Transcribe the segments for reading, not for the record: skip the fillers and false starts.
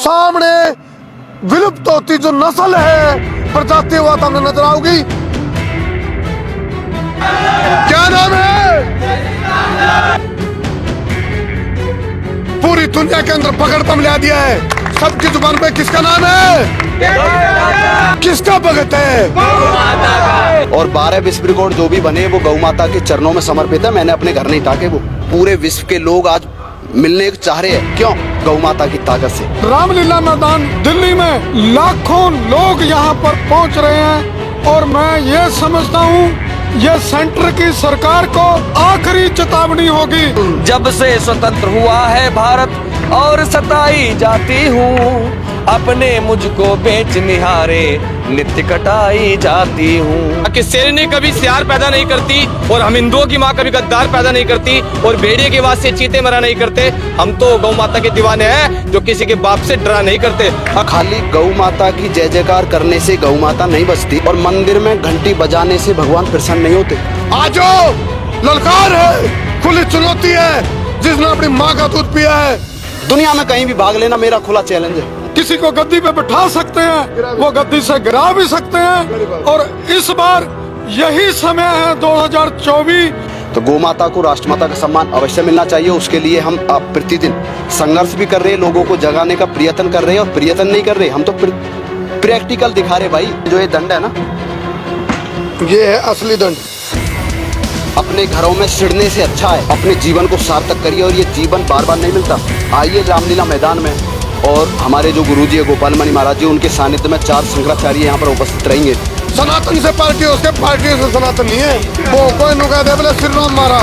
सामने विलुप्त होती जो नस्ल है प्रजाति वो सामने नजर आओगी। क्या नाम है? पूरी दुनिया के अंदर पकड़ पम लिया दिया है। सबकी जुबान पे किसका नाम है? किसका भगत है? और 12 विश्व रिकॉर्ड जो भी बने वो गौ माता के चरणों में समर्पित है। मैंने अपने घर नहीं टाके, वो पूरे विश्व के लोग आज मिलने चाह रहे हैं। क्यों? गौ माता की ताकत से। रामलीला मैदान दिल्ली में लाखों लोग यहाँ पर पहुँच रहे हैं और मैं ये समझता हूँ ये सेंटर की सरकार को आखिरी चेतावनी होगी। जब से स्वतंत्र हुआ है भारत और सताई जाती हूँ, अपने मुझको बेच निहारे नित्य कटाई जाती हूँ। कि शेरनी कभी सियार पैदा नहीं करती और हम हिंदुओं की माँ कभी गद्दार पैदा नहीं करती और भेड़िए की आवाज से चीते मरा नहीं करते। हम तो गौ माता के दीवाने हैं जो किसी के बाप से डरा नहीं करते। खाली गौ माता की जय जयकार करने से गौ माता नहीं बचती और मंदिर में घंटी बजाने से भगवान प्रसन्न नहीं होते। आजो ललकार है, खुली चुनौती है। जिसने अपनी माँ का दूध पिया है दुनिया में कहीं भी भाग लेना मेरा खुला चैलेंज है। किसी को गद्दी पे बिठा सकते हैं, वो गद्दी से गिरा भी सकते हैं। और इस बार यही समय है 2024। तो गौ माता को राष्ट्रमाता का सम्मान अवश्य मिलना चाहिए। उसके लिए हम प्रतिदिन संघर्ष भी कर रहे हैं, लोगों को जगाने का प्रयत्न कर रहे हैं। और प्रयत्न नहीं कर रहे, हम तो प्रैक्टिकल दिखा रहे भाई। जो ये दंड है ना, ये है असली दंड। अपने घरों में सिड़ने से अच्छा है अपने जीवन को सार्थक करिए, और ये जीवन बार बार नहीं मिलता। आइए रामलीला मैदान में, और हमारे जो गुरुजी है गोपाल मणि महाराज जी, उनके सानिध्य में 4 शंकराचार्य यहाँ पर उपस्थित रहेंगे। सनातन से पार्टी उसके पार्टी से सनातन नहीं है। वो कोई नुका दे बोले श्री राम मारा,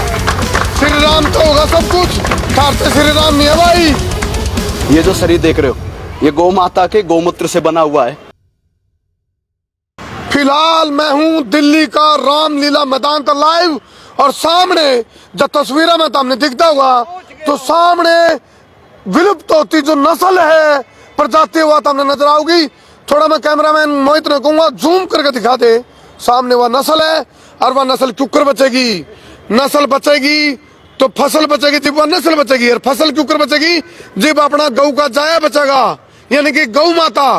श्री राम तो होगा सब कुछ, ठारते श्री राम नहीं है भाई। ये जो शरीर देख रहे हो ये गौ माता के गौमूत्र से बना हुआ है। फिलहाल मैं हूँ दिल्ली का रामलीला मैदान का लाइव, और सामने जब तस्वीर में सामने दिखता हुआ तो सामने विलुप्त होती जो नस्ल है प्रजाति हुआ सामने नजर आओगी। थोड़ा मैं कैमरामैन मोहित ने कहूंगा जूम करके दिखा दे। सामने वह नस्ल है, और वह नस्ल क्यों बचेगी? नस्ल बचेगी तो फसल बचेगी, जब वह नस्ल बचेगी। और फसल क्यों बचेगी? जब अपना गौ का जाया बचेगा, यानी कि गौ माता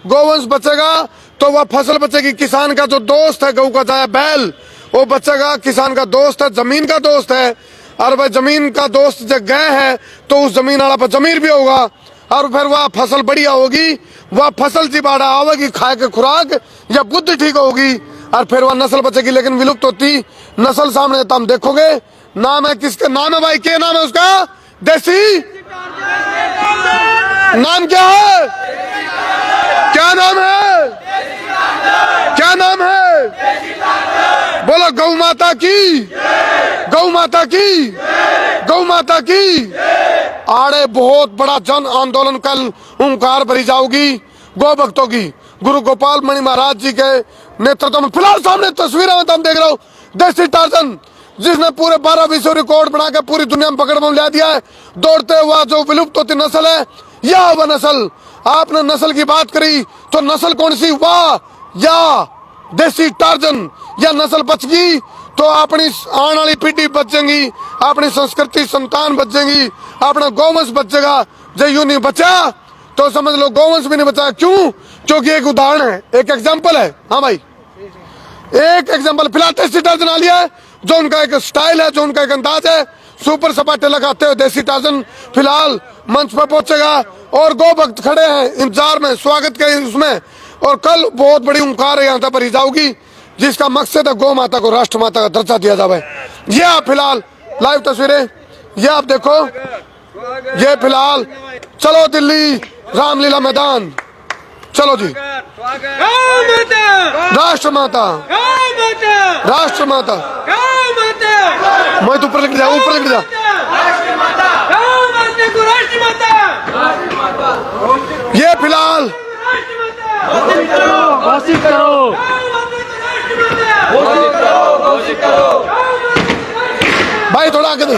गौवंश बचेगा तो वह फसल बचेगी। किसान का जो दोस्त है गौ का जाया बैल, वो बचेगा। किसान का दोस्त है, जमीन का दोस्त है, और वह जमीन का दोस्त जब गए है तो उस जमीन वाला पर जमीर भी होगा, और फिर वह फसल बढ़िया होगी। वह फसल जी बाड़ा आवेगी, खाए के खुराक या बुद्धि ठीक होगी, और फिर वह नस्ल बचेगी। लेकिन विलुप्त होती नस्ल सामने तुम देखोगे। नाम है किसका? नाम है भाई, क्या नाम है उसका? देसी नाम क्या है? क्या नाम है? क्या नाम है? बोलो गौ माता की, गौ माता की, गौ माता की। आड़े बहुत बड़ा जन आंदोलन कल ओंकार भरी जाओगी गौ भक्तों की, गुरु गोपाल मणि महाराज जी के नेतृत्व में। फिलहाल सामने तस्वीरें में तुम देख रहे हो देसी टार्जन, जिसने पूरे 12 विश्व रिकॉर्ड बना के पूरी दुनिया में पकड़ में लिया दिया है। दौड़ते हुआ जो विलुप्त होती नस्ल है, यह वह नस्ल। आपने नस्ल की बात करी तो नस्ल कौन सी? वाह या देसी टार्जन। या नस्ल बच गई तो अपनी आने वाली पीढ़ी बचेगी, अपनी संस्कृति संतान बचेगी, अपना गौवंश बचेगा। जो यूं नहीं बचा तो समझ लो गौवंश भी नहीं बचा। क्यों? क्योंकि एक उदाहरण है, एक एग्जाम्पल है। हाँ भाई, एक एग्जाम्पल। फिलहाल देसी टार्जन आ लिया है, जो उनका एक स्टाइल है, जो उनका एक अंदाज है। सुपर सपाटे लगाते हुए देसी टार्जन फिलहाल मंच पर पहुंचेगा, और गौ भक्त खड़े हैं इंतजार में, स्वागत के उसमें। और कल बहुत बड़ी ओंकार है यहाँ पर भरी जाओगी, जिसका मकसद है गौ माता को राष्ट्र माता का दर्जा दिया जाए। ये आप फिलहाल लाइव तस्वीरें ये आप देखो। ये फिलहाल चलो दिल्ली रामलीला मैदान, चलो जी। राष्ट्र माता, राष्ट्र माता। मैं तो ऊपर लिख जा, ऊपर लिख जा। ये फिलहाल घोषित करो, भाई थोड़ा आगे दो,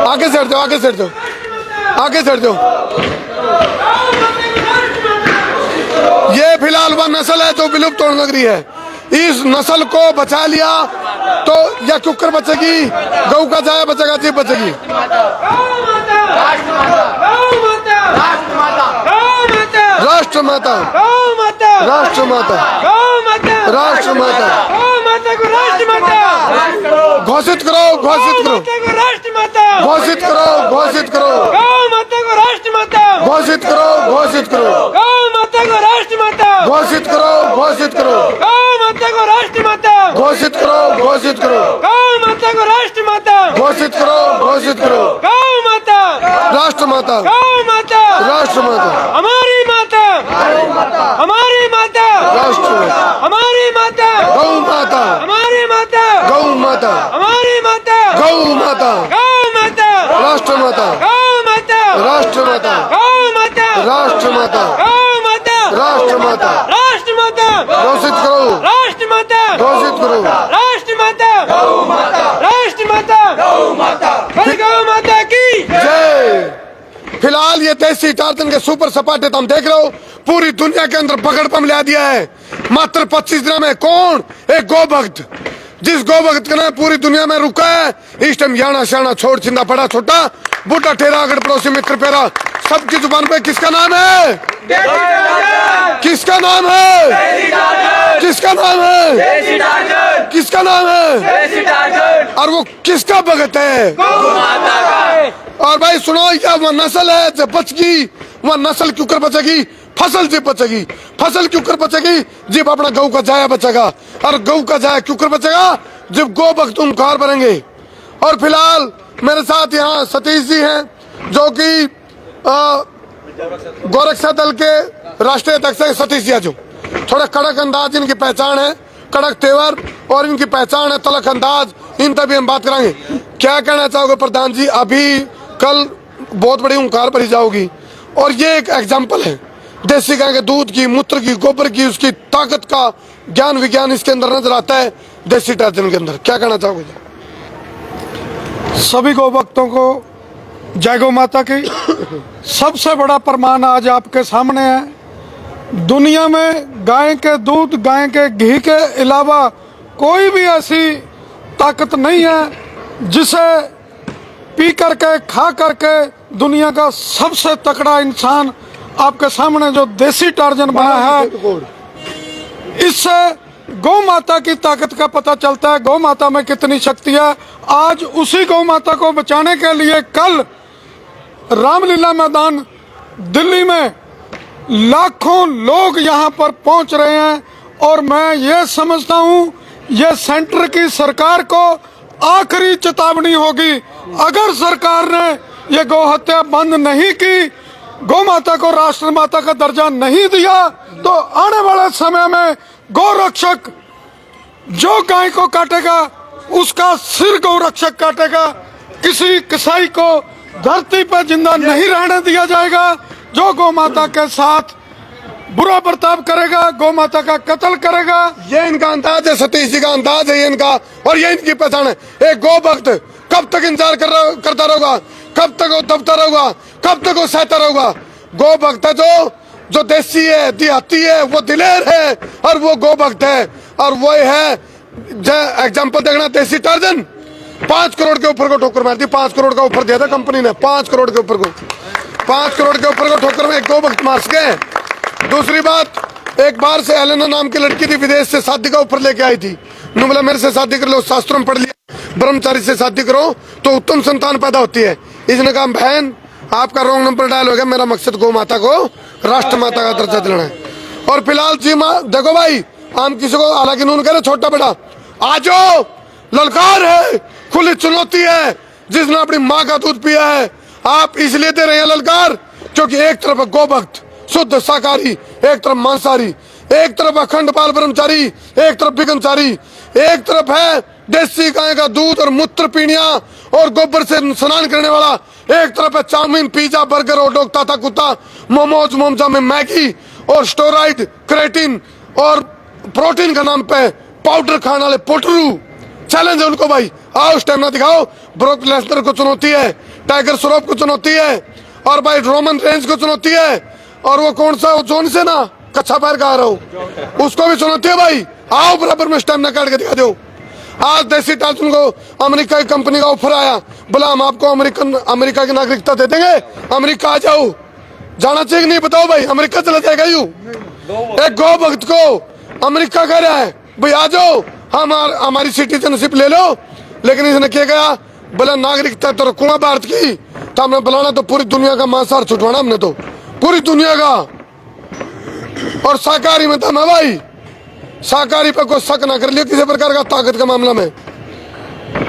आगे से हट जाओ, आगे से हट जाओ, आगे से हट जाओ। ये फिलहाल वह नस्ल है जो विलुप्त होने लग रही है। इस नस्ल को बचा लिया तो या कुकर बचेगी, गौ का जाया बचेगा, जीप बचेगी। राष्ट्रमाता गौ माता, राष्ट्रमाता गौ माता, राष्ट्रमाता गौ माता को राष्ट्रमाता, घोषित करो, घोषित करो, माता को राष्ट्रमाता, घोषित करो, घोषित करो, गौ माता को राष्ट्रमाता, घोषित करो, घोषित करो, गौ माता को राष्ट्रमाता, घोषित करो, घोषित करो, गौ माता को राष्ट्रमाता, घोषित करो, घोषित करो, गौ माता को राष्ट्रमाता, घोषित करो, घोषित करो, गौ माता, राष्ट्रमाता गौ माता, राष्ट्रमाता हमारी माता, हमारी माता, राष्ट्रमाता हमारी माता, गौ माता हमारी माता, गौ माता हमारी माता, गौ माता गौ माता, राष्ट्रमाता गौ माता, राष्ट्रमाता गौ माता, राष्ट्रमाता गौ माता, राष्ट्रमाता राष्ट्रमाता, घोषित करो, राष्ट्रमाता, घोषित करो, राष्ट्रमाता, गौ माता, राष्ट्रमाता, गौ माता, गौ माता की जय। फिलहाल ये देसी टार्जन के सुपर सपाटे तो हम देख रहे हो, पूरी दुनिया के अंदर पकड़ पम लिया दिया है मात्र 25 दिन में। कौन? एक गौ भक्त, जिस गौ भक्त का नाम पूरी दुनिया में रुका है। इस टाइम याना शाना छोड़ चिंदा बड़ा छोटा बूटा ठेरा अगर पड़ोसी मित्र पेरा सबकी जुबान पे किसका नाम है? किसका नाम है? किसका नाम है? किसका नाम है? और वो किसका भगत है? और भाई सुनो, या वह नस्ल है जो बच गई, वह नस्ल क्यों कर बचेगी? फसल से बचेगी। फसल क्यों कर बचेगी? जब अपना गऊ का जाया बचेगा। और गऊ का जाया क्यों कर बचेगा? जब गौ भक्त ओंकार बनेंगे। और फिलहाल मेरे साथ यहाँ सतीश जी हैं जो कि गोरक्षा दल के राष्ट्रीय अध्यक्ष है। सतीश जी आज थोड़ा कड़क अंदाज इनकी पहचान है, कड़क तेवर और इनकी पहचान है तलक अंदाज। इन तभी हम बात करेंगे। क्या कहना चाहोगे प्रधान जी? अभी कल बहुत बड़ी ओंकार भरी जाओगी और ये एक एग्जाम्पल है देसी गाय के दूध की, मूत्र की, गोबर की, उसकी ताकत का ज्ञान विज्ञान इसके अंदर नजर आता है देसी टार्जन के अंदर। क्या कहना चाहोगे? सभी गौ भक्तों को जय गौ माता की। सबसे बड़ा प्रमाण आज आपके सामने है। दुनिया में गाय के दूध, गाय के घी के अलावा कोई भी ऐसी ताकत नहीं है जिसे पी करके, खा करके दुनिया का सबसे तगड़ा इंसान आपके सामने जो देसी टार्जन बना है, इससे गौ माता की ताकत का पता चलता है। गौ माता में कितनी शक्ति है। आज उसी गौ माता को बचाने के लिए कल रामलीला मैदान दिल्ली में लाखों लोग यहाँ पर पहुँच रहे हैं और मैं ये समझता हूँ ये सेंटर की सरकार को आखिरी चेतावनी होगी। अगर सरकार ने ये गौ हत्या बंद नहीं की, गौ माता को राष्ट्र माता का दर्जा नहीं दिया, तो आने वाले समय में गौ रक्षक जो गाय को काटेगा उसका सिर गौ रक्षक काटेगा। किसी कसाई को धरती पर जिंदा नहीं रहने दिया जाएगा। जो गौ माता के साथ बुरा बर्ताव करेगा, गौ माता का कत्ल करेगा। ये इनका अंदाज है, सतीश जी का अंदाज है ये इनका, और ये इनकी पहचान है। एक गौ भक्त कब तक इंतजार करता रहेगा? कब तक वो दबता रहेगा? कब तक वो सहता रहेगा? गौ भक्त है जो देसी है, देहाती है, वो दिलेर है और वो गौ भक्त है। और वो है एग्जाम्पल देखना, देसी टार्जन 5 करोड़ के ऊपर को ठोकर मार दी। 5 करोड़ का ऑफर दिया था कंपनी ने। 5 करोड़ के ऊपर को, 5 करोड़ के ऊपर को ठोकर में एक गौ भक्त मार सके। दूसरी बात, एक बार से एलेना नाम की लड़की थी, विदेश से शादी का ऑफर लेके आई थी। उन्होंने बोला मेरे से शादी कर लो, शास्त्रों में पढ़ लिया, ब्रह्मचारी से शादी करो तो उत्तम संतान पैदा होती है। इसने कहा बहन आपका रॉन्ग नंबर डायल हो गया, मेरा मकसद गौ माता को राष्ट्र माता का दर्जा दिलाना है। और फिलहाल जी माँ देखो भाई, हम किसी को हालांकि नून करे छोटा बड़ा, आज ललकार है, खुली चुनौती है। जिसने अपनी माँ का दूध पिया है, आप इसलिए दे रहे हैं ललकार क्योंकि एक तरफ है गौ भक्त शुद्ध शाकाहारी, एक तरफ मांसाहारी, एक तरफ अखंड बाल ब्रह्मचारी, एक तरफ बिगनचारी, एक तरफ है देसी गाय का दूध और मूत्र पीनिया और गोबर से स्नान करने वाला, एक तरफ है chowmein, pizza, burger, hot dog, ताता कुत्ता, मोमोज, मोमजा में मैगी और स्टोराइड, क्रेटिन और प्रोटीन का नाम पे पाउडर खाने वाले पोटरू। चैलेंज है उनको भाई, आओ स्टेमिना दिखाओ। ब्रोक लेसनर को चुनौती है, टाइगर श्रॉफ को चुनौती है और भाई रोमन रेंज को चुनौती है। और वो कौन सा जोन से ना कच्चा पैर का आ रहा हूँ, उसको भी चुनौती है भाई। आओ बराबर में स्टेमिना काट के दिखा दो। आज देसी टार्जन को अमेरिका की कंपनी का ऑफर आया, बोला हम आपको अमेरिका की नागरिकता दे देंगे, अमेरिका आ जाओ। जाना चाहिए कि नहीं बताओ भाई? अमेरिका चला जाएगा यूं? एक गौ भक्त को अमेरिका कह रहा है भाई आ जाओ, हमारी सिटीजनशिप ले लो, लेकिन इसने क्या कहा, बोला नागरिकता तो रखूंगा भारत की, तो हमने बुलाना तो पूरी दुनिया का मांसाहार छुटवाना हमने तो, पूरी दुनिया का। और शाकाहारी में दम है भाई, शाकाहारी पर कोई शक ना कर लियो किसी प्रकार का ताकत का मामला में।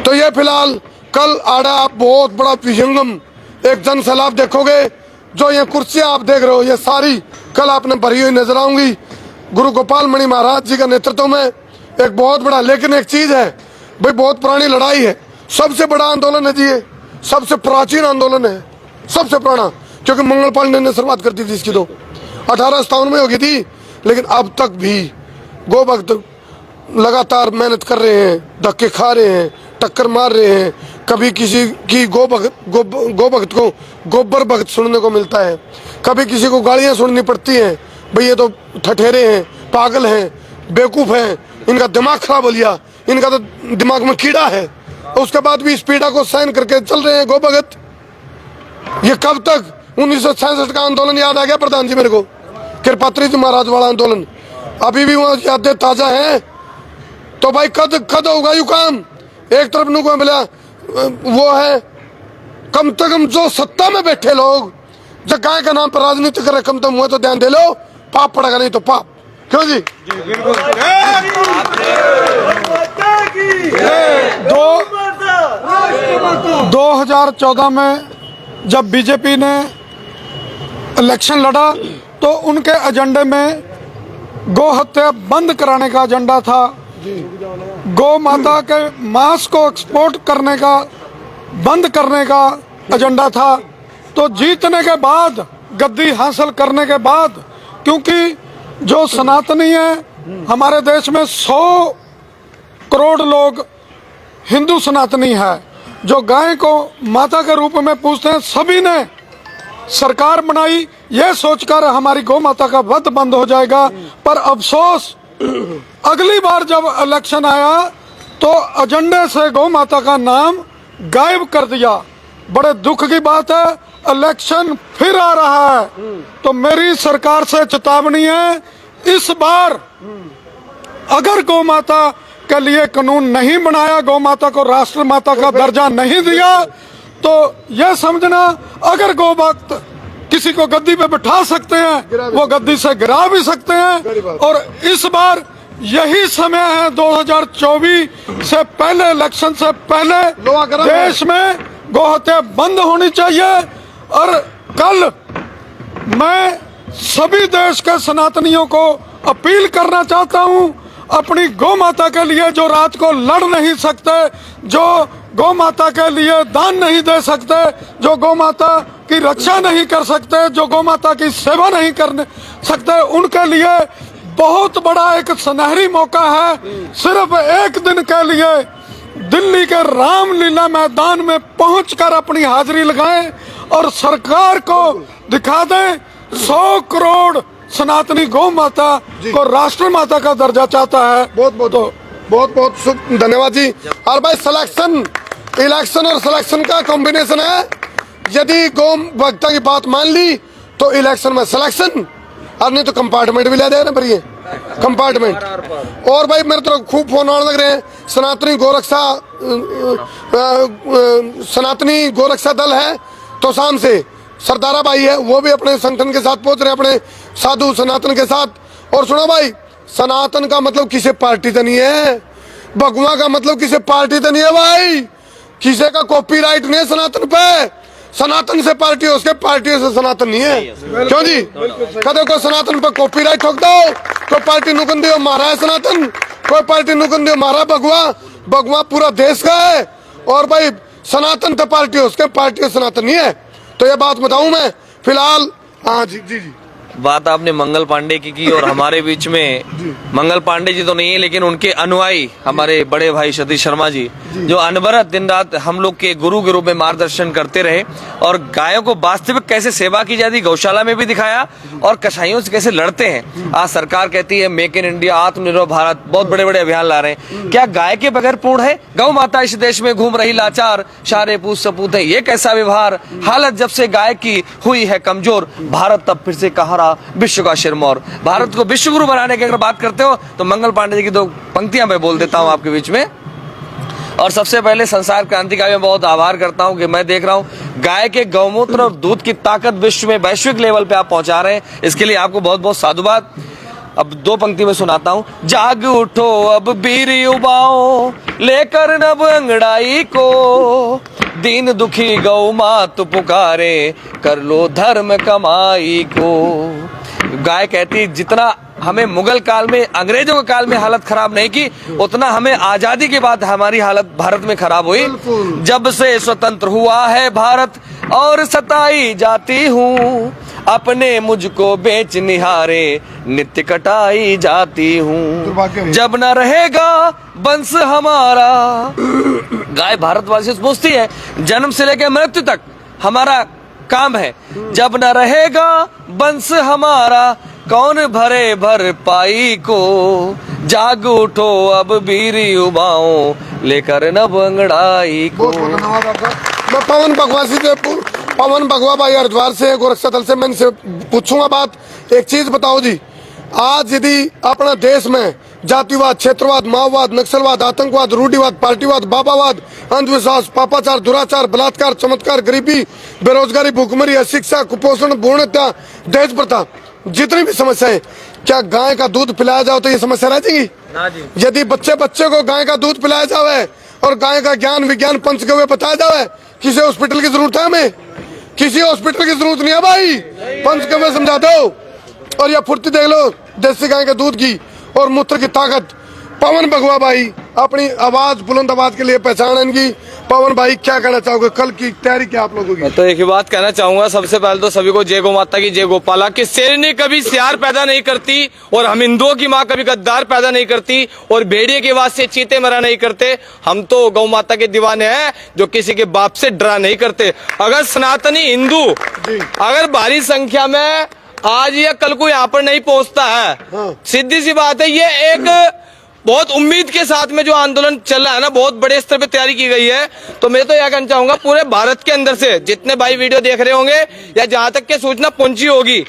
तो ये फिलहाल कल आड़ा बहुत बड़ा विहंगम एक जनसैलाब देखोगे। जो ये कुर्सियां आप देख रहे हो ये सारी कल आपने भरी हुई नजर आऊंगी गुरु गोपाल मणि महाराज जी का नेतृत्व में। एक बहुत बड़ा, लेकिन एक चीज है भाई, बहुत पुरानी लड़ाई है, सबसे बड़ा आंदोलन है जी ये, सबसे प्राचीन आंदोलन है, सबसे पुराना, क्योंकि मंगल पांडे ने शुरुआत कर दी थी इसकी, तो 1857 में होगी थी। लेकिन अब तक भी गौ भक्त लगातार मेहनत कर रहे हैं, धक्के खा रहे हैं, टक्कर मार रहे हैं। कभी किसी की गौ भक्त को गोबर भक्त सुनने को मिलता है, कभी किसी को गालियां सुननी पड़ती हैं, भाई ये तो ठठेरे हैं, पागल हैं, बेवकूफ हैं, इनका दिमाग खराब हो लिया, इनका तो दिमाग में कीड़ा है। उसके बाद भी इस पीड़ा को सहन करके चल रहे हैं गौ भक्त। ये कब तक? 1966 का आंदोलन याद आ गया प्रधान जी मेरे को, कृपात्री जी महाराज वाला आंदोलन, अभी भी वहाँ यादें ताजा हैं। तो भाई कद होगा यू काम? एक तरफ नु को मिला वो है, कम से कम जो सत्ता में बैठे लोग जो गाय का नाम पर राजनीति कर रहे, कम से कम हुए तो ध्यान दे लो, पाप पड़ेगा, नहीं तो पाप। क्यों जी? 2014 में जब बीजेपी ने इलेक्शन लड़ा तो उनके एजेंडे में गौ हत्या बंद कराने का एजेंडा था, गौ माता के मांस को एक्सपोर्ट करने का बंद करने का एजेंडा था। तो जीतने के बाद, गद्दी हासिल करने के बाद, क्योंकि जो सनातनी है हमारे देश में 100 करोड़ लोग हिंदू सनातनी है, जो गाय को माता के रूप में पूजते हैं, सभी ने सरकार बनाई ये सोचकर हमारी गौ माता का वध बंद हो जाएगा। पर अफसोस अगली बार जब इलेक्शन आया तो एजेंडे से गौ माता का नाम गायब कर दिया। बड़े दुख की बात है, इलेक्शन फिर आ रहा है। तो मेरी सरकार से चेतावनी है, इस बार अगर गौ माता के लिए कानून नहीं बनाया, गौ माता को राष्ट्र माता का दर्जा नहीं दिया, तो यह समझना अगर गौ भक्त किसी को गद्दी पे बिठा सकते हैं, वो गद्दी से गिरा भी सकते हैं। और इस बार यही समय है, 2024 से पहले, इलेक्शन से पहले देश में गौ हत्या बंद होनी चाहिए। और कल मैं सभी देश के सनातनियों को अपील करना चाहता हूं, अपनी गौ माता के लिए जो रात को लड़ नहीं सकते, जो गौ माता के लिए दान नहीं दे सकते, जो गौ माता की रक्षा नहीं कर सकते, जो गौ माता की सेवा नहीं कर सकते, उनके लिए बहुत बड़ा एक सुनहरी मौका है। सिर्फ एक दिन के लिए दिल्ली के रामलीला मैदान में पहुंचकर अपनी हाजिरी लगाएं और सरकार को दिखा दें 100 करोड़ सनातनी गौ माता को राष्ट्र माता का दर्जा चाहता है। बहुत धन्यवाद जी। और भाई सिलेक्शन, इलेक्शन और सिलेक्शन का कॉम्बिनेशन है। यदि गौ भक्ता की बात मान ली तो इलेक्शन में सिलेक्शन, और नहीं तो कंपार्टमेंट भी ले दे रहे हैं, कंपार्टमेंट। और भाई मेरे तो खूब फोन आने लग रहे हैं, सनातनी गोरक्षा, सनातनी गोरक्षा दल है तो शाम से सरदारा भाई है, वो भी अपने संगठन के साथ पहुंच रहे हैं, अपने साधु सनातन के साथ। और सुनो भाई, सनातन का मतलब किसी पार्टी तो नहीं है, भगवा का मतलब किसी पार्टी तो नहीं है भाई, किसी का कॉपीराइट नहीं है सनातन पे। सनातन से पार्टी है, उसके पार्टी से सनातन नहीं है। क्यों जी? कदे को सनातन पर कॉपीराइट ठोक दो, कोई पार्टी नुकंदी हो मारा है सनातन, कोई पार्टी नुकंदी हो मारा भगवा। भगवा पूरा देश का है, और भाई सनातन तो पार्टी है, उसके पार्टी सनातन नहीं है। तो ये बात बताऊं मैं फिलहाल। हाँ जी जी जी बात आपने मंगल पांडे की और हमारे बीच में मंगल पांडे जी तो नहीं है, लेकिन उनके अनुयायी हमारे बड़े भाई सतीश शर्मा जी जो अनवरत दिन रात हम लोग के गुरु के रूप में मार्गदर्शन करते रहे और गायों को वास्तविक कैसे सेवा की जाती गौशाला में भी दिखाया और कसाईयों से कैसे लड़ते हैं। आज सरकार कहती है मेक इन इंडिया, आत्मनिर्भर भारत, बहुत बड़े बड़े अभियान ला रहे हैं। क्या गाय के बगैर पूर्ण है? गौ माता इस देश में घूम रही लाचार, सारे पूछ सपूत है, ये कैसा व्यवहार। हालत जब से गाय की हुई है कमजोर, भारत तब फिर से कहा रहा विश्व का शिरमौर। भारत को विश्व गुरु बनाने की अगर बात करते हो तो मंगल पांडे जी की दो पंक्तियां मैं बोल देता हूं आपके बीच में। और सबसे पहले संसार क्रांति का मैं बहुत आभार करता हूं कि मैं देख रहा हूं गाय के गौमूत्र और दूध की ताकत विश्व में वैश्विक लेवल पे आप पहुंचा रहे हैं, इसके लिए आपको बहुत बहुत साधुवाद। अब दो पंक्ति में सुनाता हूं। जाग उठो अब वीर युवाओं, लेकर नव अंगड़ाई को, दीन दुखी गौ मात पुकारे, कर लो धर्म कमाई को। गाय कहती जितना हमें मुगल काल में, अंग्रेजों के काल में हालत खराब नहीं की, उतना हमें आजादी के बाद हमारी हालत भारत में खराब हुई। जब से स्वतंत्र हुआ है भारत और सताई जाती हूँ, अपने मुझको बेच निहारे नित्य कटाई जाती हूँ। जब न रहेगा वंश हमारा, गाय भारतवासी से पूछती है जन्म से लेकर मृत्यु तक हमारा काम है। जब न रहेगा वंश हमारा, कौन भरे भर पाई को, जाग उठो अब वीर युवाओं, लेकर नव अंगड़ाई को। बहुत बहुत धन्यवाद आपका। मैं पवन बगवासी से पवन बगवा भाई हरिद्वार से गोरक्षा दल से मैं इनसे पूछूंगा बात। एक चीज बताओ जी, आज यदि अपना देश में जातिवाद, क्षेत्रवाद, माओवाद, नक्सलवाद, आतंकवाद, रूढ़िवाद, पार्टीवाद, बाबावाद, अंधविश्वास, पापाचार, दुराचार, बलात्कार, चमत्कार, गरीबी, बेरोजगारी, भूखमरी, अशिक्षा, कुपोषण, भ्रूण हत्या, दहेज प्रथा, जितनी भी समस्याएं, क्या गाय का दूध पिलाया जाओ तो ये समस्या रह जाएगी? ना जी। यदि बच्चे को गाय का दूध पिलाया जावे और गाय का ज्ञान विज्ञान पंचगव्य बताया जावे, किसी हॉस्पिटल की जरूरत है हमें? किसी हॉस्पिटल की जरूरत नहीं है भाई, पंचगव्य समझा दो। और यह फुर्ती देख लो देसी गाय के दूध की और मूत्र की ताकत। पवन बगवा भाई अपनी आवाज, बुलंद आवाज के लिए पहचान इनकी। पवन भाई क्या कहना चाहोगे, कल की तैयारी क्या आप लोगों की? मैं तो एक ही बात कहना चाहूंगा, सबसे पहले तो सभी को जय गौ माता की, जय गोपाला। कि शेरनी कभी सियार पैदा नहीं करती और हम हिंदुओं की माँ कभी गद्दार पैदा नहीं करती और भेड़िए की आवाज से चीते मरा नहीं करते। हम तो गौ माता के दीवाने हैं जो किसी के बाप से डरा नहीं करते। अगर सनातनी हिंदू अगर भारी संख्या में आज या कल को यहाँ पर नहीं पहुंचता है, सीधी सी बात है, ये एक बहुत उम्मीद के साथ में जो आंदोलन चल रहा है ना, बहुत बड़े स्तर पे तैयारी की गई है। तो मैं तो यह कहना चाहूंगा पूरे भारत के अंदर से जितने भाई वीडियो देख रहे होंगे या जहां तक के सूचना पहुंची होगी,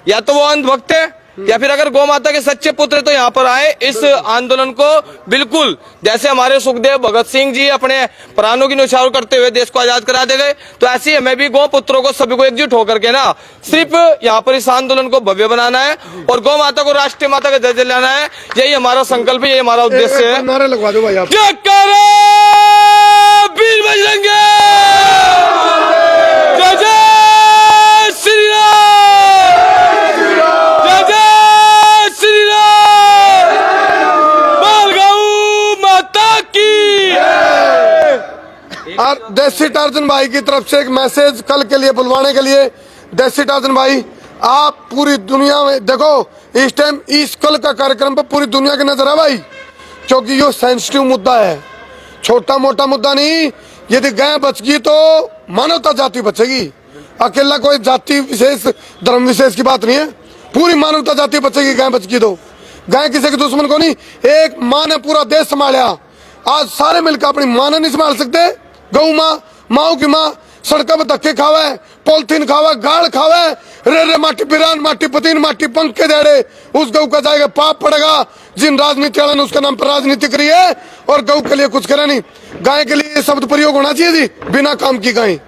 या तो वो अंधभक्त है या फिर अगर गौ माता के सच्चे पुत्र तो यहाँ पर आए, इस आंदोलन को बिल्कुल जैसे हमारे सुखदेव भगत सिंह जी अपने प्राणों की न्यौछावर करते हुए देश को आजाद करा दे गए, तो ऐसे ही हमें भी गौ पुत्रों को सभी को एकजुट होकर के ना सिर्फ यहाँ पर इस आंदोलन को भव्य बनाना है और गौ माता को राष्ट्रीय माता का दर्जा दिलाना है। यही हमारा संकल्प है, यही हमारा उद्देश्य है। नारे लगवा दो भाई आप। जय करो वीर बजरंगी, जय जय श्री राम, जय जय श्री राम, बोल गौ माता की। और देसी टार्जन भाई की तरफ से एक मैसेज कल के लिए बुलवाने के लिए। देसी टार्जन भाई, आप पूरी दुनिया में देखो, इस टाइम इस कल का कार्यक्रम पर पूरी दुनिया की नजर है भाई, क्योंकि ये सेंसिटिव मुद्दा है, छोटा मोटा मुद्दा नहीं। यदि गाय बच गई तो मानवता जाति बचेगी। अकेला कोई जाति विशेष, धर्म विशेष की बात नहीं है, पूरी मानवता जाति बचेगी गाय बच गई तो। गाय किसी के दुश्मन को नहीं, एक माँ ने पूरा देश संभाला, आज सारे मिलकर अपनी माँ ने नहीं संभाल सकते। गौ माँ, माओ की माँ सड़कों में धक्के खावे, पॉलिथीन खावे, गाड़ खावे, रे माटी बिरान, माटी पतीन, माटी पंख के देड़े, उस गौ का जाएगा पाप पड़ेगा। जिन राजनीति वालों ने उसका नाम पर राजनीति करी है और गौ के लिए कुछ करे नहीं। गाय के लिए शब्द प्रयोग होना चाहिए जी, बिना काम की गाय।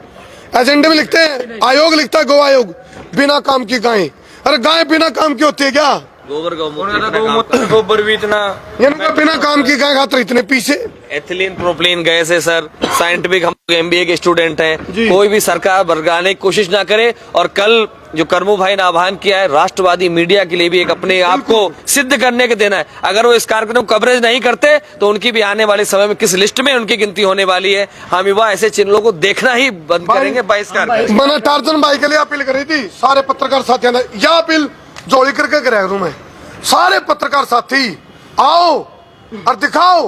एजेंडे में लिखते हैं, आयोग लिखता है गौ आयोग, बिना काम की गाय। अरे गाय बिना काम की होती है क्या? गोबर भी इतना, बिना काम की गाय खातर इतने पीछे। एथिलीन प्रोपिलीन गैस है सर, साइंटिफिक, हम एमबीए के स्टूडेंट हैं, कोई भी सरकार भड़काने की कोशिश ना करे। और कल जो करमू भाई ने आह्वान किया है राष्ट्रवादी मीडिया के लिए भी एक अपने आप को सिद्ध करने के देना है। अगर वो इस कार्यक्रम को कवरेज नहीं करते तो उनकी भी आने वाले समय में किस लिस्ट में उनकी गिनती होने वाली है। हम युवा ऐसे चैनलों को देखना ही बंद करेंगे। 22 मैंने टार्जन भाई के लिए अपील करी थी, सारे पत्रकार साथियों ने यह अपील झोली करके कराया करूं मैं। सारे पत्रकार साथी आओ और दिखाओ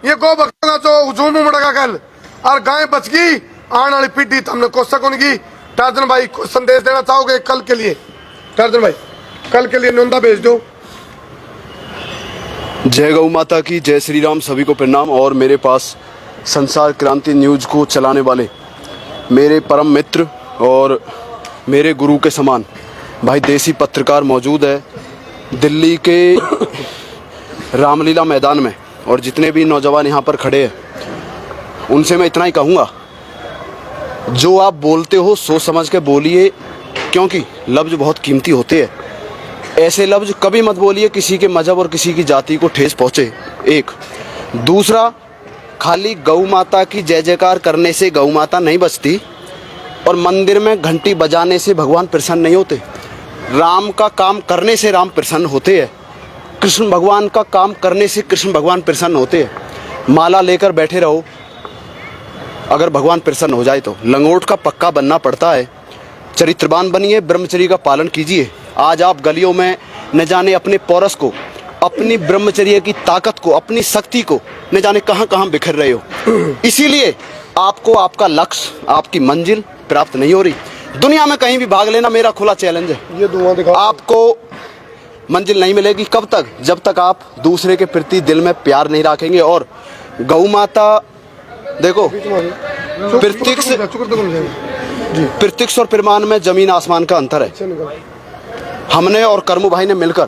ये गौ भक्तों जो हुजूम उमड़ेगा कल और गाय बच गई आने वाली पीढ़ी तो हमने कोशिश करेंगी। टार्जन भाई कुछ संदेश देना चाहोगे कल के लिए? टार्जन भाई कल के लिए नुंदा भेज दो। जय गौ माता की, जय श्री राम, सभी को प्रणाम। और मेरे पास संसार क्रांति न्यूज को चलाने वाले मेरे परम मित्र और मेरे गुरु के समान भाई देसी पत्रकार मौजूद है दिल्ली के रामलीला मैदान में। और जितने भी नौजवान यहाँ पर खड़े हैं उनसे मैं इतना ही कहूँगा, जो आप बोलते हो सोच समझ के बोलिए, क्योंकि लफ्ज़ बहुत कीमती होते हैं। ऐसे लफ्ज़ कभी मत बोलिए किसी के मजहब और किसी की जाति को ठेस पहुँचे। एक दूसरा, खाली गौ माता की जय जयकार करने से गौ माता नहीं बचती और मंदिर में घंटी बजाने से भगवान प्रसन्न नहीं होते। राम का काम करने से राम प्रसन्न होते हैं। कृष्ण भगवान का काम करने से कृष्ण भगवान प्रसन्न होते हैं। माला लेकर बैठे रहो, अगर भगवान प्रसन्न हो जाए तो लंगोट का पक्का बनना पड़ता है। चरित्रवान बनिए, ब्रह्मचर्य का पालन कीजिए। आज आप गलियों में न जाने अपने पौरस को, अपनी ब्रह्मचर्य की ताकत को, अपनी शक्ति को न जाने कहां कहां बिखर रहे हो। इसीलिए आपको आपका लक्ष्य, आपकी मंजिल प्राप्त नहीं हो रही। दुनिया में कहीं भी भाग लेना मेरा खुला चैलेंज है। ये धुआं दिखाओ। आपको मंजिल नहीं मिलेगी। कब तक? जब तक आप दूसरे के प्रति दिल में प्यार नहीं रखेंगे। और गौ माता देखो, प्रत्यक्ष और प्रमाण में जमीन आसमान का अंतर है। हमने और कर्मू भाई ने मिलकर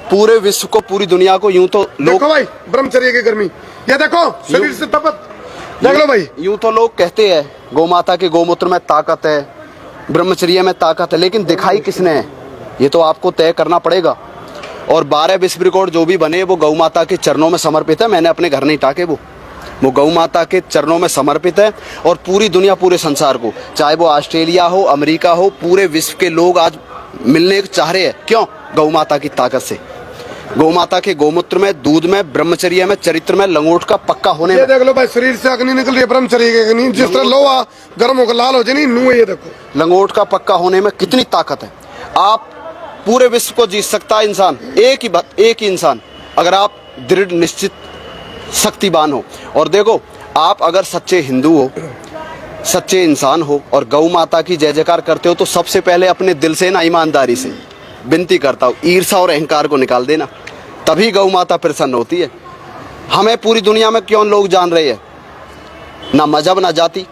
पूरे विश्व को, पूरी दुनिया को, यूं तो लोग, देखो भाई ब्रह्मचर्य की गर्मी, ये देखो शरीर से तपत, देख लो भाई। यूं तो लोग कहते हैं गौ माता के गौमूत्र में ताकत है, ब्रह्मचर्य में ताकत है, लेकिन दिखाई किसने है ये तो आपको तय करना पड़ेगा। और 12 विश्व रिकॉर्ड जो भी बने वो गौ माता के चरणों में समर्पित है। मैंने अपने घर नहीं टाके, वो गौ माता के चरणों में समर्पित है। और पूरी दुनिया, पूरे संसार को, चाहे वो ऑस्ट्रेलिया हो, अमेरिका हो, पूरे विश्व के लोग आज मिलने चाह रहे हैं। क्यों? गौ माता की ताकत से, गौ माता के गौमूत्र में, दूध में, ब्रह्मचर्य में, चरित्र में, लंगोट का पक्का होने में। देख लो भाई, शरीर से अग्नि निकल रही है ब्रह्मचर्य की अग्नि, जिस तरह लोहा गर्म होकर लाल हो जाए नू, ये देखो लंगोट का पक्का होने में कितनी ताकत है। आप पूरे विश्व को जीत सकता है इंसान, एक ही इंसान, अगर आप दृढ़ निश्चित शक्तिवान हो। और देखो, आप अगर सच्चे हिंदू हो, सच्चे इंसान हो और गौ माता की जय जयकार करते हो तो सबसे पहले अपने दिल से ना, ईमानदारी से विनती करता हूँ, ईर्ष्या और अहंकार को निकाल देना, तभी गौ माता प्रसन्न होती है। हमें पूरी दुनिया में क्यों लोग जान रहे हैं? ना मजहब ना जाति,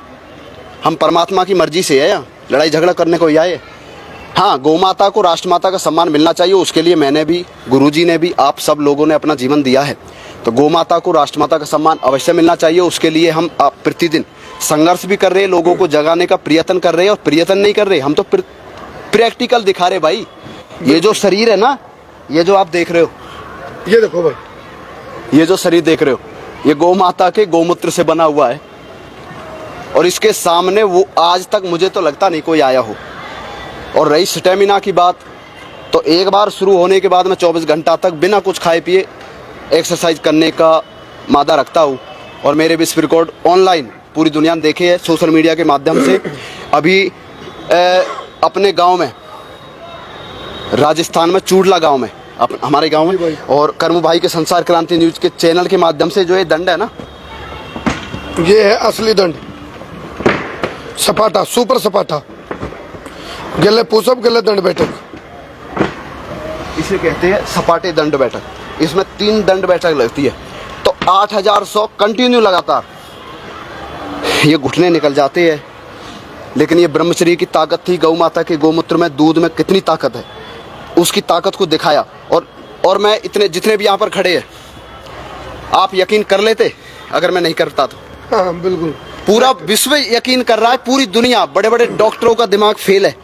हम परमात्मा की मर्जी से है, यहाँ लड़ाई झगड़ा करने को ही आए। हाँ, गौ माता को राष्ट्रमाता का सम्मान मिलना चाहिए, उसके लिए मैंने भी, गुरुजी ने भी, आप सब लोगों ने अपना जीवन दिया है। तो गौ माता को राष्ट्रमाता का सम्मान अवश्य मिलना चाहिए। उसके लिए हम प्रतिदिन संघर्ष भी कर रहे हैं, लोगों को जगाने का प्रयत्न कर रहे हैं। और प्रयत्न नहीं कर रहे, हम तो प्रैक्टिकल दिखा रहे भाई। ये जो शरीर है ना, ये जो आप देख रहे हो, ये देखो भाई, ये जो शरीर देख रहे हो, ये गौ माता के गौमूत्र से बना हुआ है। और इसके सामने वो आज तक मुझे तो लगता नहीं कोई आया हो। और रही स्टेमिना की बात, तो एक बार शुरू होने के बाद मैं 24 घंटा तक बिना कुछ खाए पिए एक्सरसाइज करने का मादा रखता हूँ। और मेरे विश्व रिकॉर्ड ऑनलाइन पूरी दुनिया ने देखे हैं, सोशल मीडिया के माध्यम से। अभी अपने गांव में, राजस्थान में चूड़ला गांव में, हमारे गांव में, और कर्मू भाई के संसार क्रांति न्यूज के चैनल के माध्यम से जो ये दंड है ना, ये है असली दंड, सपाटा, सुपर सपाटा, गले पुशअप, गले दंड बैठक, इसे कहते हैं सपाटे दंड बैठक। इसमें 3 दंड बैठक लगती है, तो 8100 कंटिन्यू लगातार ये घुटने निकल जाते हैं। लेकिन ये ब्रह्मचर्य की ताकत थी। गौ माता के गौमूत्र में, दूध में कितनी ताकत है, उसकी ताकत को दिखाया। और मैं इतने, जितने भी यहाँ पर खड़े हैं, आप यकीन कर लेते अगर मैं नहीं करता तो? हाँ बिल्कुल, पूरा विश्व यकीन कर रहा है, पूरी दुनिया, बड़े बड़े डॉक्टरों का दिमाग फेल है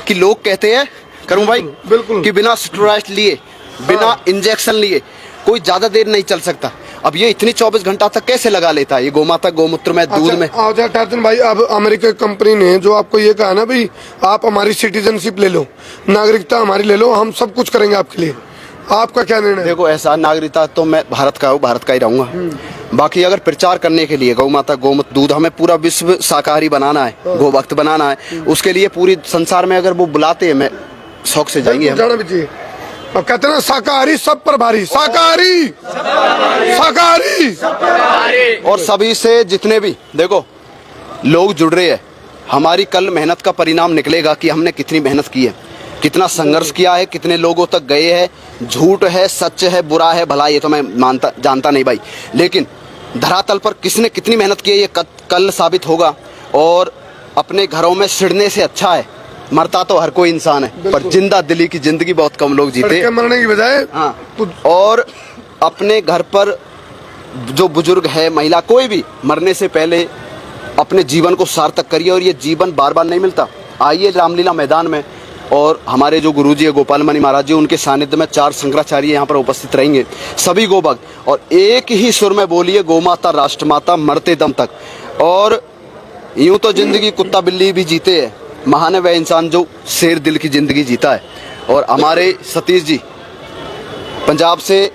कि लोग कहते हैं, करूं भाई, बिल्कुल, कि बिना स्टेरॉइड लिए, बिना इंजेक्शन लिए कोई ज्यादा देर नहीं चल सकता। अब ये इतनी 24 घंटा तक कैसे लगा लेता है? ये गोमाता गौमूत्र में, दूध में। अच्छा टार्जन भाई, अब अमेरिका कंपनी ने जो आपको ये कहा ना भाई, आप हमारी सिटीजनशिप ले लो, नागरिकता हमारी ले लो, हम सब कुछ करेंगे आपके लिए, आपका क्या निर्णय? देखो, ऐसा नागरिकता तो मैं भारत का हूँ, भारत का ही रहूंगा। बाकी अगर प्रचार करने के लिए गौ माता गौमूत्र दूध, हमें पूरा विश्व शाकाहारी बनाना है, गौ भक्त बनाना है, उसके लिए पूरी संसार में अगर वो बुलाते हैं, शौक से जाएंगे हम। जाना भी चाहिए। अब कहते हैं ना शाकाहारी सब पर भारी, शाकाहारी शाकाहारी। और सभी से जितने भी देखो लोग जुड़ रहे हैं, हमारी कल मेहनत का परिणाम निकलेगा कि हमने कितनी मेहनत की है, कितना संघर्ष किया है, कितने लोगों तक गए हैं। झूठ है, सच है, बुरा है, भला, ये तो मैं जानता नहीं भाई, लेकिन धरातल पर किसने कितनी मेहनत की है ये कल साबित होगा। और अपने घरों में सिड़ने से अच्छा है, मरता तो हर कोई इंसान है पर जिंदा दिली की जिंदगी बहुत कम लोग जीते, मरने की बजाय। हाँ, और अपने घर पर जो बुजुर्ग है, महिला, कोई भी, मरने से पहले अपने जीवन को सार्थक करिए। और ये जीवन बार बार नहीं मिलता। आइए रामलीला मैदान में, और हमारे जो गुरुजी है गोपाल मणि महाराज जी, उनके सानिध्य में 4 शंकराचार्य यहाँ पर उपस्थित रहेंगे, सभी गोभक्त, और एक ही सुर में बोलिए गौ माता राष्ट्रमाता मरते दम तक। और यूं तो जिंदगी कुत्ता बिल्ली भी जीते हैं, महान है वह इंसान जो शेर दिल की जिंदगी जीता है। और हमारे सतीश जी पंजाब से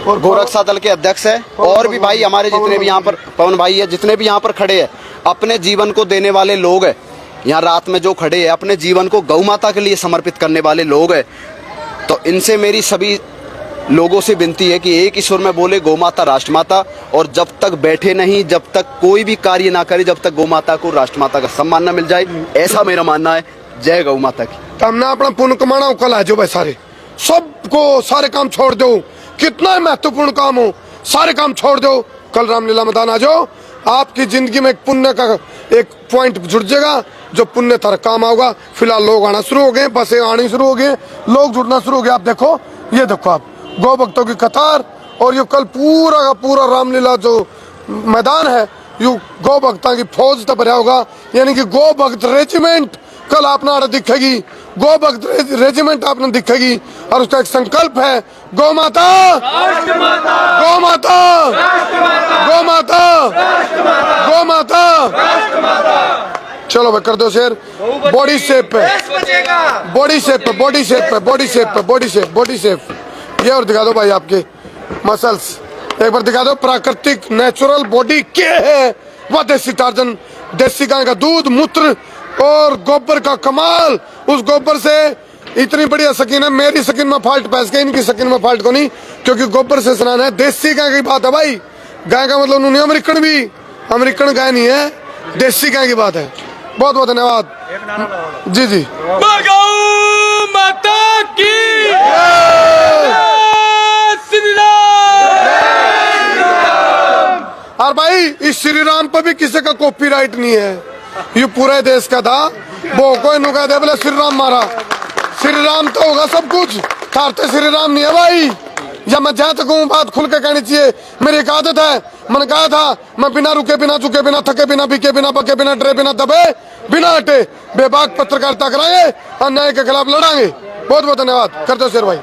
और गोरक्षा दल के अध्यक्ष है, और भी भाई हमारे जितने भी यहाँ पर पवन भाई है, जितने भी यहाँ पर खड़े हैं, अपने जीवन को देने वाले लोग हैं। यहाँ रात में जो खड़े हैं अपने जीवन को गौ माता के लिए समर्पित करने वाले लोग हैं। तो इनसे मेरी सभी लोगों से विनती है कि एक ही सुर में बोले गौ माता राष्ट्रमाता। और जब तक बैठे नहीं, जब तक कोई भी कार्य ना करे, जब तक गौ माता को राष्ट्रमाता का सम्मान न मिल जाए, ऐसा मेरा मानना है। जय गौ माता की। तो हमने अपना पुण्य कमाना, कल आ जाओ भाई, सारे सबको सारे काम छोड़ दो, कितना महत्वपूर्ण काम हो सारे काम छोड़ दो, कल रामलीला मैदान आ जाओ। आपकी जिंदगी में एक पुण्य का एक पॉइंट जुड़ जाएगा जो पुण्य तरह काम आएगा। फिलहाल लोग आना शुरू हो गए, बसें आनी शुरू हो गए, लोग जुड़ना शुरू हो गए। आप देखो, ये देखो आप गौ भक्तों की कतार, और ये कल पूरा का पूरा रामलीला जो मैदान है यू गौ भक्तों की फौज तब भरा होगा। यानी कि गौ भक्त रेजिमेंट कल आपने आड़े दिखेगी, गौ भक्त रेजिमेंट आपने दिखेगी। और उसका एक संकल्प है, गौ माता गौ माता गौ माता गौ माता। चलो भाई कर दो शेर। बॉडी शेप पे, बॉडी शेप पे, बॉडी शेप पे, बॉडी शेप पे, बॉडी शेप, बॉडी शेप। ये और दिखा दो भाई आपके मसल्स, एक बार दिखा दो। प्राकृतिक नेचुरल बॉडी क्या है, वह देसी टार्जन, देसी गाय का दूध, मूत्र और गोबर का कमाल। उस गोबर से इतनी बढ़िया स्किन है, मेरी स्किन में फाल्ट पैस गई, इनकी स्किन में फाल्ट को नहीं, क्योंकि गोबर से स्नान है। देसी गाय की बात है भाई, गाय का मतलब नहीं अमेरिकन भी, अमेरिकन गाय नहीं है, देसी गाय की बात है। बहुत बहुत धन्यवाद जी जी। गौ माता की और भाई इस श्री राम पर भी किसी का कॉपीराइट नहीं है, ये पूरे देश का था। वो कोई नुका दे बोले श्री राम मारा, श्री राम तो होगा सब कुछ, थारते श्री राम नहीं है भाई। जब मैं जहाँ तक हूँ बात खुल के कहनी चाहिए। मेरी एक आदत है, मैंने कहा था मैं बिना रुके, बिना झुके, बिना थके, बिना पीके, बिना पके, बिना डरे, बिना दबे, बिना हटे बेबाक पत्रकारिता कराएंगे, अन्याय के खिलाफ लड़ांगे। बहुत बहुत धन्यवाद। करते हो शेर भाई।